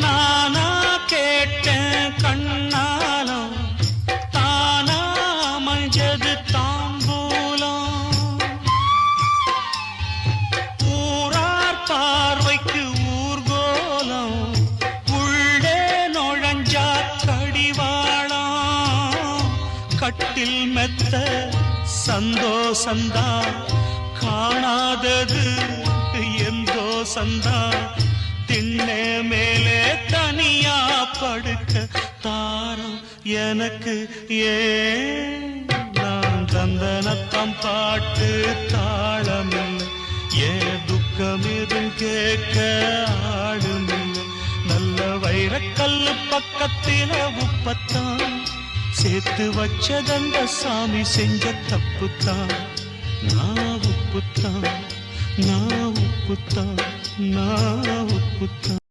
நானா கேட்டேன் கண்ணாலம் தானா மஞ்சது தாம்பூலம் ஊரார் பார்வைக்கு ஊர்கோலம் உள்ளே நுழைஞ்சா கடிவாளம் கட்டில் மெத்த சந்தோஷந்தா காணாதது எந்தோ சந்தா திண்ணே மேலே தனியா படுக்க தாரம் எனக்கு ஏன் நான் தந்தனத்தம் பாட்டு தாளமில்லை ஏன் துக்கம் எதுவும் கேட்க ஆடுமில்லை நல்ல வைரக்கல்லு பக்கத்தில உப்பத்தான் சேர்த்து வச்சதந்த சாமி செஞ்ச தப்புத்தான் நான் உப்புத்தான் நான் உப்புத்தான் நான் உப்புத்தான்